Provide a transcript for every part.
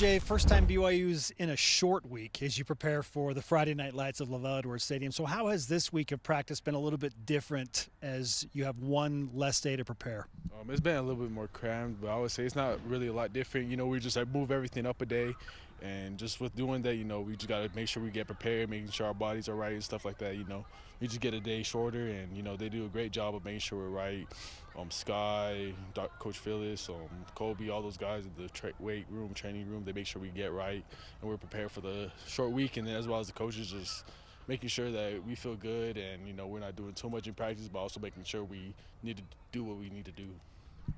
RJ, first time BYU's in a short week as you prepare for the Friday Night Lights of LaVell Edwards Stadium. So how has this week of practice been a little bit different as you have one less day to prepare? It's been a little bit more crammed, but I would say it's not really a lot different. We just move everything up a day, and just with doing that, we just got to make sure we get prepared, making sure our bodies are right and stuff like that. We just get a day shorter, and they do a great job of making sure we're right. Sky, Coach Phyllis, Colby, all those guys in the weight room, training room, they make sure we get right, and we're prepared for the short week. And then as well as the coaches, just making sure that we feel good, and we're not doing too much in practice, but also making sure we need to do what we need to do.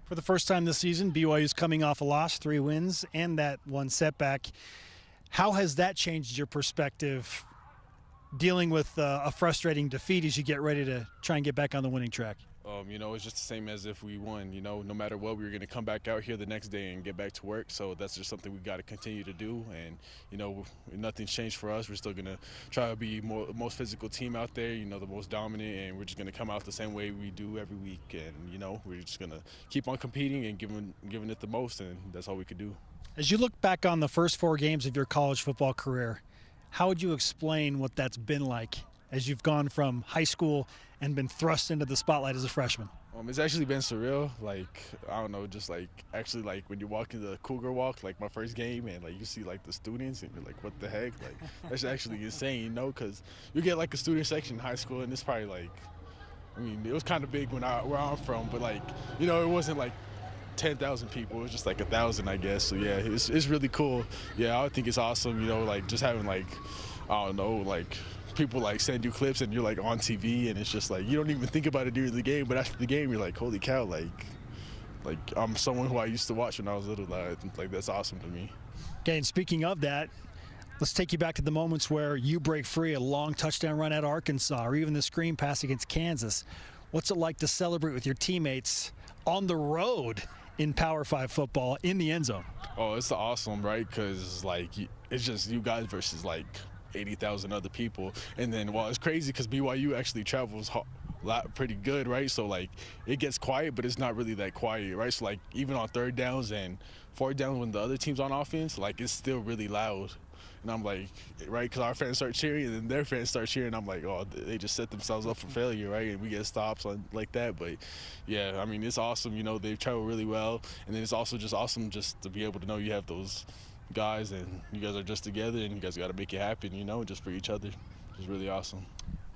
For the first time this season, BYU's coming off a loss, 3 wins, and that one setback. How has that changed your perspective dealing with a frustrating defeat as you get ready to try and get back on the winning track? It's just the same as if we won. No matter what, we were going to come back out here the next day and get back to work. So that's just something we got to continue to do. And, nothing's changed for us. We're still going to try to be most physical team out there, the most dominant. And we're just going to come out the same way we do every week. And, we're just going to keep on competing and giving it the most. And that's all we could do. As you look back on the first 4 games of your college football career, how would you explain what that's been like as you've gone from high school and been thrust into the spotlight as a freshman? It's actually been surreal. I don't know, just actually when you walk into the Cougar Walk, my first game, and you see the students, and you're like, what the heck? That's actually insane, because you get a student section in high school, and it's probably it was kind of big where I'm from, but it wasn't 10,000 people. It was just 1,000, I guess. So yeah, it's really cool. Yeah, I think it's awesome. Just having I don't know, people send you clips and you're on TV, and it's just you don't even think about it during the game, but after the game you're like, holy cow, I'm someone who I used to watch when I was little. That's awesome to me. Okay, and speaking of that, let's take you back to the moments where you break free, a long touchdown run at Arkansas, or even the screen pass against Kansas. What's it like to celebrate with your teammates on the road in Power 5 football in the end zone? Oh, it's awesome, right? Because it's just you guys versus 80,000 other people. And then, it's crazy because BYU actually travels pretty good, right? So it gets quiet, but it's not really that quiet, right? So even on 3rd downs and 4th downs when the other team's on offense, it's still really loud. And I'm right, because our fans start cheering and then their fans start cheering. I'm oh, they just set themselves up for failure, right? And we get stops like that. But yeah, it's awesome. They travel really well, and then it's also just awesome just to be able to know you have those guys and you guys are just together and you guys got to make it happen, just for each other. It's really awesome.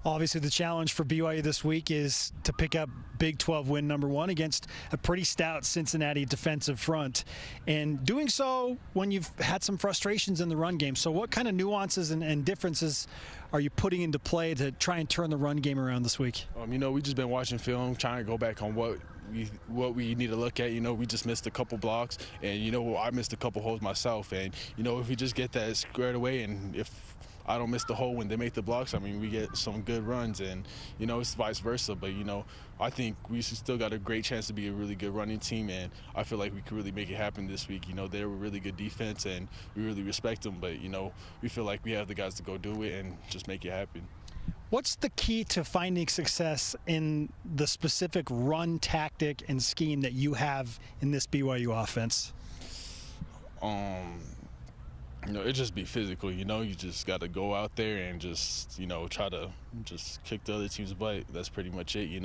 Obviously, the challenge for BYU this week is to pick up Big 12 win number 1 against a pretty stout Cincinnati defensive front, and doing so when you've had some frustrations in the run game. So what kind of nuances and differences are you putting into play to try and turn the run game around this week? We just been watching film, trying to go back on what we need to look at. We just missed a couple blocks, and I missed a couple holes myself, and if we just get that squared away, and if I don't miss the hole when they make the blocks, we get some good runs, and it's vice versa. But I think we still got a great chance to be a really good running team, and I feel like we could really make it happen this week. They're a really good defense, and we really respect them, but we feel like we have the guys to go do it and just make it happen. What's the key to finding success in the specific run tactic and scheme that you have in this BYU offense? It just be physical, you just got to go out there and just, try to just kick the other team's butt. That's pretty much it. You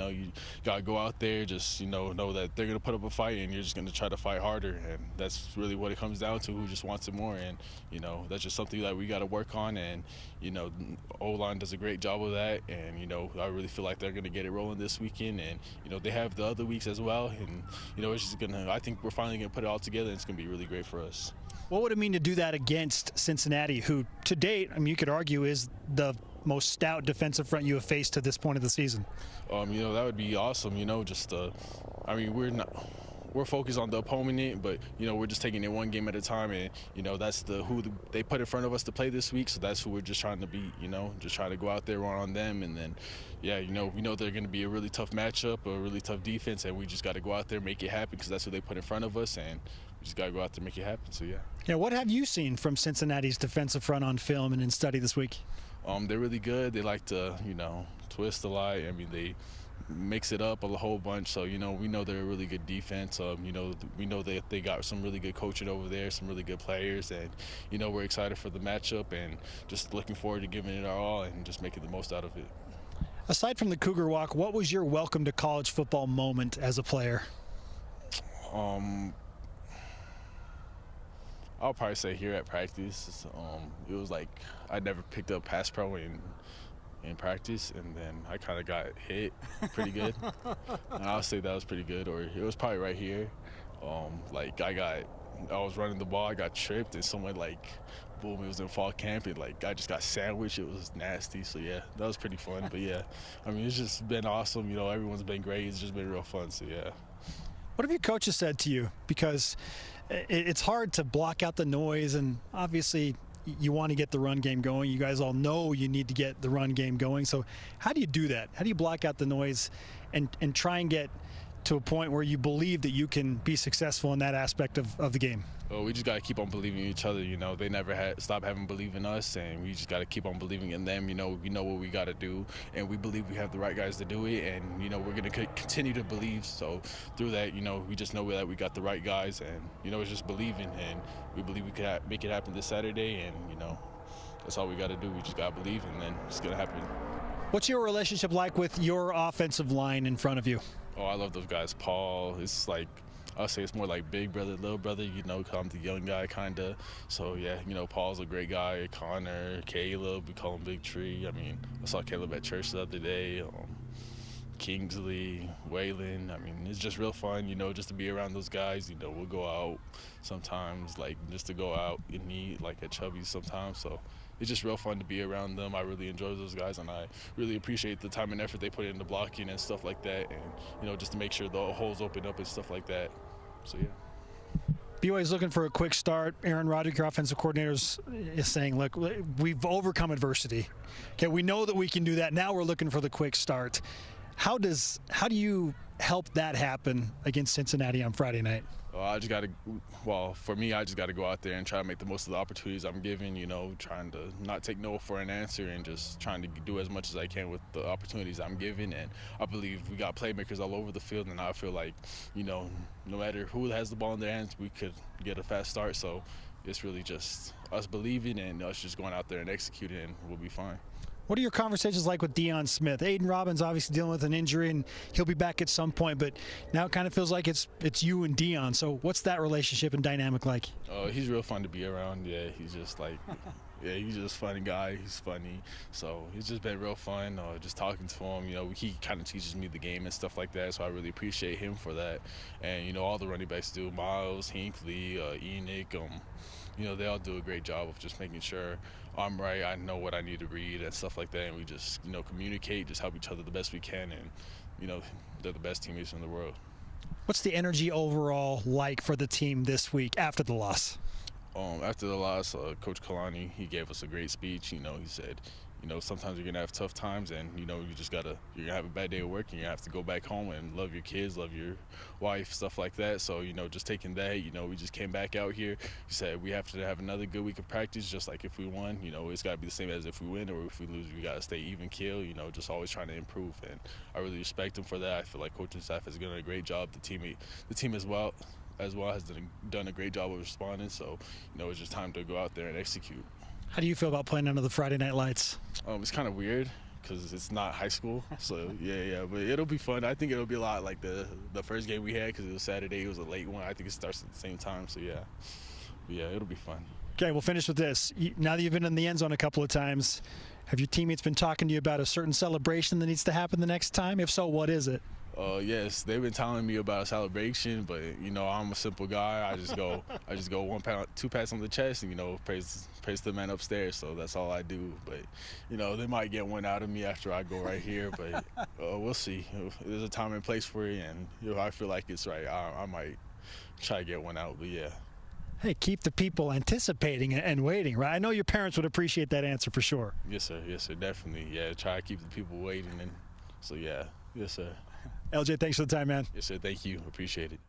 got to go out there, just, know that they're going to put up a fight and you're just going to try to fight harder. And that's really what it comes down to, who just wants it more. And, that's just something that we got to work on. And, O-line does a great job of that. And, I really feel like they're going to get it rolling this weekend. And, they have the other weeks as well. And, it's just going to, I think we're finally going to put it all together, and it's going to be really great for us. What would it mean to do that against Cincinnati, who to date, you could argue is the most stout defensive front you have faced to this point of the season? That would be awesome. We're focused on the opponent, but we're just taking it one game at a time, and that's who they put in front of us to play this week. So that's who we're just trying to beat. Just trying to go out there, run on them, and then we know they're going to be a really tough matchup, a really tough defense, and we just got to go out there, make it happen, because that's who they put in front of us, and we just got to go out there, make it happen. So yeah. What have you seen from Cincinnati's defensive front on film and in study this week? They're really good. They like to twist a lot. mix it up a whole bunch. So, we know they're a really good defense. We know that they got some really good coaching over there, some really good players, and, we're excited for the matchup and just looking forward to giving it our all and just making the most out of it. Aside from the Cougar Walk, what was your welcome to college football moment as a player? I'll probably say here at practice. It was like I never picked up pass pro in practice, and then I kind of got hit pretty good. And I'll say that was pretty good. Or it was probably right here. Like I was running the ball, I got tripped, and someone boom, it was in fall camp, and I just got sandwiched. It was nasty. So yeah, that was pretty fun. But yeah, I mean, it's just been awesome. Everyone's been great. It's just been real fun. So yeah. What have your coaches said to you? Because it's hard to block out the noise, and obviously you want to get the run game going. You guys all know you need to get the run game going. So how do you do that? How do you block out the noise and try and get to a point where you believe that you can be successful in that aspect of the game? Well, we just got to keep on believing in each other. They never stopped having belief in us, and we just got to keep on believing in them. We know what we got to do, and we believe we have the right guys to do it, and, we're going to continue to believe. So through that, we just know that we got the right guys, and, it's just believing, and we believe we could make it happen this Saturday, and, that's all we got to do. We just got to believe, and then it's going to happen. What's your relationship like with your offensive line in front of you? Oh, I love those guys. Paul, it's I'll say it's more like big brother, little brother, 'cause I'm the young guy kind of. So, yeah, Paul's a great guy. Connor, Caleb, we call him Big Tree. I mean, I saw Caleb at church the other day. Kingsley, Waylon. I mean, it's just real fun, just to be around those guys. We'll go out sometimes, just to go out and eat, at Chubby's sometimes. So it's just real fun to be around them. I really enjoy those guys, and I really appreciate the time and effort they put into blocking and stuff like that, and, just to make sure the holes open up and stuff like that. So, yeah. BYU is looking for a quick start. Aaron Roderick, your offensive coordinator, is saying, look, we've overcome adversity. Okay, we know that we can do that. Now we're looking for the quick start. How do you help that happen against Cincinnati on Friday night? For me, I just got to go out there and try to make the most of the opportunities I'm given, trying to not take no for an answer and just trying to do as much as I can with the opportunities I'm given. And I believe we got playmakers all over the field, and I feel like, no matter who has the ball in their hands, we could get a fast start. So it's really just us believing and us just going out there and executing, and we'll be fine. What are your conversations like with Dion Smith? Aiden Robbins obviously dealing with an injury, and he'll be back at some point, but now it kind of feels like it's you and Dion. So what's that relationship and dynamic like? He's real fun to be around. Yeah, he's just yeah, he's just a funny guy. He's funny. So it's just been real fun just talking to him. He kind of teaches me the game and stuff like that, so I really appreciate him for that. And, all the running backs do. Miles, Hinckley, Enoch, they all do a great job of just making sure I'm right, I know what I need to read and stuff like that, and we just, communicate, just help each other the best we can, and, they're the best teammates in the world. What's the energy overall like for the team this week after the loss? After the loss, Coach Kalani, he gave us a great speech. He said, sometimes you're going to have tough times, and, you're going to have a bad day at work, and you have to go back home and love your kids, love your wife, stuff like that. So, just taking that, we just came back out here. He said we have to have another good week of practice, just like if we won. It's got to be the same as if we win, or if we lose, we got to stay even keel, just always trying to improve. And I really respect him for that. I feel like coaching staff has done a great job. The team as well has done a great job of responding. So, it's just time to go out there and execute. How do you feel about playing under the Friday night lights? It's kind of weird because it's not high school. So, yeah, but it'll be fun. I think it'll be a lot like the first game we had because it was Saturday. It was a late one. I think it starts at the same time. So, yeah. But, yeah, it'll be fun. Okay, we'll finish with this. Now that you've been in the end zone a couple of times, have your teammates been talking to you about a certain celebration that needs to happen the next time? If so, what is it? Yes, they've been telling me about a celebration, but I'm a simple guy. I just go 2 pats on the chest, and praise the man upstairs. So that's all I do. But they might get one out of me after I go right here. But we'll see. There's a time and place for it, and I feel like it's right. I might try to get one out. But yeah. Hey, keep the people anticipating and waiting, right? I know your parents would appreciate that answer for sure. Yes, sir. Yes, sir. Definitely. Yeah, try to keep the people waiting, and so yeah. Yes, sir. LJ, thanks for the time, man. Yes, sir. Thank you. Appreciate it.